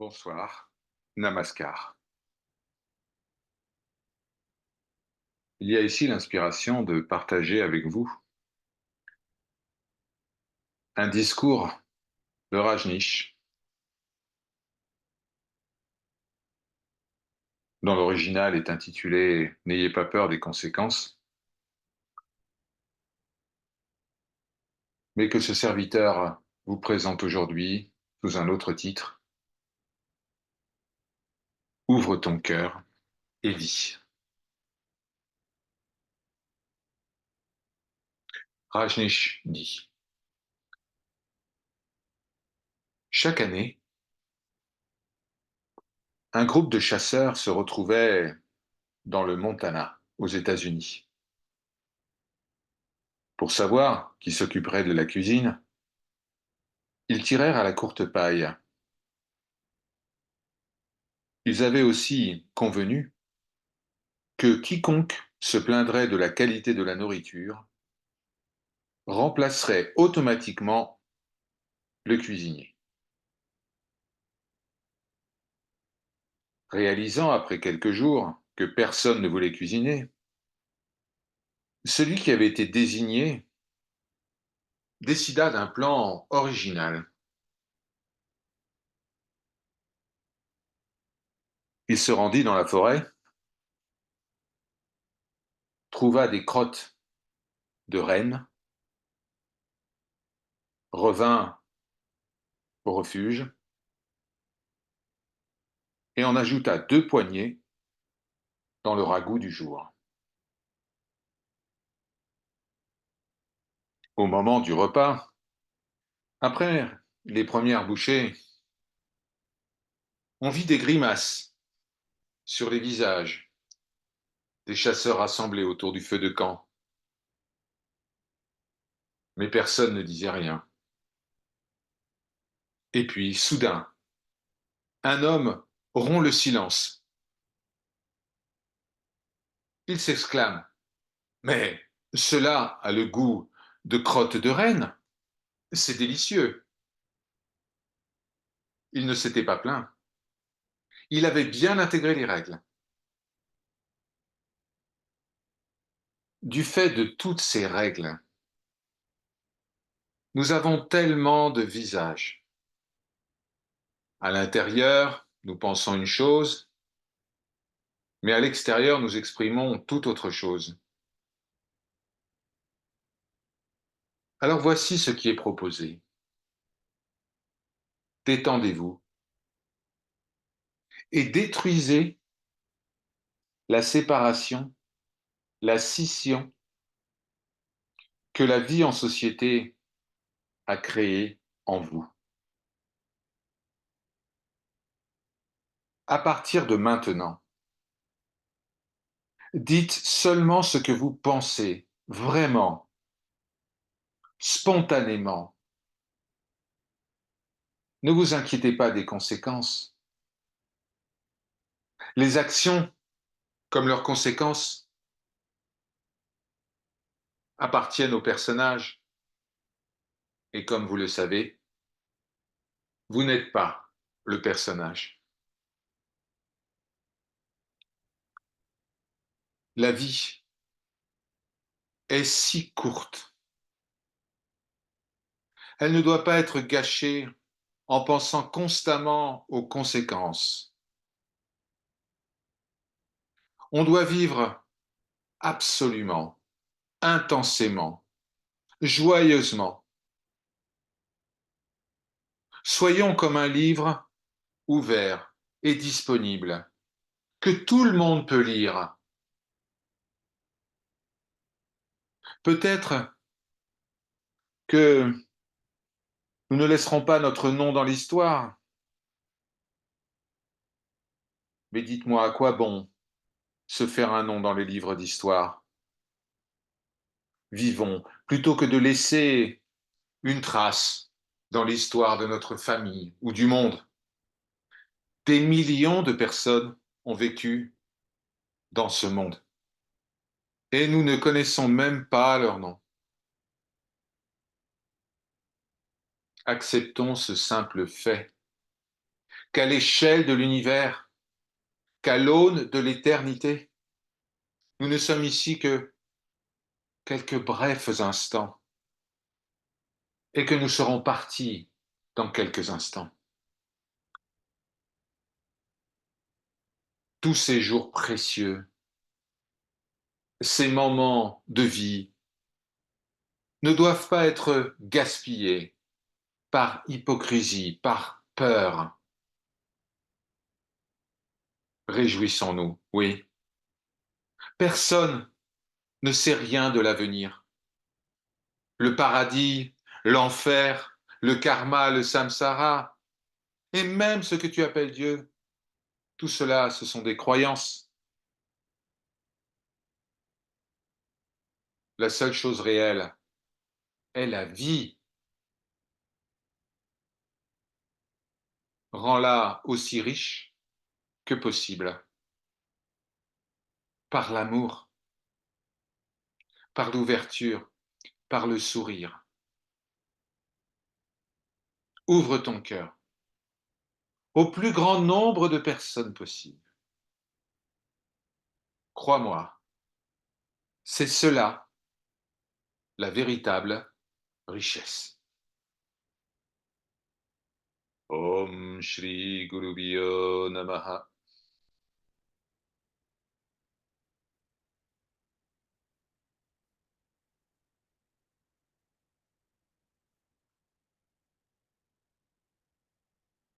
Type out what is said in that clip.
Bonsoir, Namaskar. Il y a ici l'inspiration de partager avec vous un discours de Rajneesh, dont l'original est intitulé N'ayez pas peur des conséquences, mais que ce serviteur vous présente aujourd'hui sous un autre titre, Ouvre ton cœur et vis. Rajneesh dit: chaque année, un groupe de chasseurs se retrouvait dans le Montana, aux États-Unis. Pour savoir qui s'occuperait de la cuisine, ils tirèrent à la courte paille. Ils avaient aussi convenu que quiconque se plaindrait de la qualité de la nourriture remplacerait automatiquement le cuisinier. Réalisant après quelques jours que personne ne voulait cuisiner, celui qui avait été désigné décida d'un plan original. Il se rendit dans la forêt, trouva des crottes de rennes, revint au refuge et en ajouta 2 poignées dans le ragoût du jour. Au moment du repas, après les premières bouchées, on vit des grimaces sur les visages des chasseurs rassemblés autour du feu de camp. Mais personne ne disait rien. Et puis, soudain, un homme rompt le silence. Il s'exclame: mais cela a le goût de crotte de renne, c'est délicieux. Il ne s'était pas plaint. Il avait bien intégré les règles. Du fait de toutes ces règles, nous avons tellement de visages. À l'intérieur, nous pensons une chose, mais à l'extérieur, nous exprimons tout autre chose. Alors voici ce qui est proposé. Détendez-vous et détruisez la séparation, la scission que la vie en société a créée en vous. À partir de maintenant, dites seulement ce que vous pensez, vraiment, spontanément. Ne vous inquiétez pas des conséquences. Les actions, comme leurs conséquences, appartiennent au personnage. Et comme vous le savez, vous n'êtes pas le personnage. La vie est si courte. Elle ne doit pas être gâchée en pensant constamment aux conséquences. On doit vivre absolument, intensément, joyeusement. Soyons comme un livre ouvert et disponible, que tout le monde peut lire. Peut-être que nous ne laisserons pas notre nom dans l'histoire, mais dites-moi à quoi bon se faire un nom dans les livres d'histoire. Vivons plutôt que de laisser une trace dans l'histoire de notre famille ou du monde. Des millions de personnes ont vécu dans ce monde et nous ne connaissons même pas leur nom. Acceptons ce simple fait qu'à l'échelle de l'univers, qu'à l'aune de l'éternité. Nous ne sommes ici que quelques brefs instants et que nous serons partis dans quelques instants. Tous ces jours précieux, ces moments de vie ne doivent pas être gaspillés par hypocrisie, par peur. Réjouissons-nous, oui. Personne ne sait rien de l'avenir. Le paradis, l'enfer, le karma, le samsara, et même ce que tu appelles Dieu, tout cela, ce sont des croyances. La seule chose réelle est la vie. Rends-la aussi riche que possible par l'amour, par l'ouverture, par le sourire. Ouvre ton cœur au plus grand nombre de personnes possible. Crois-moi, c'est cela la véritable richesse. Om Shri Guru Namaha.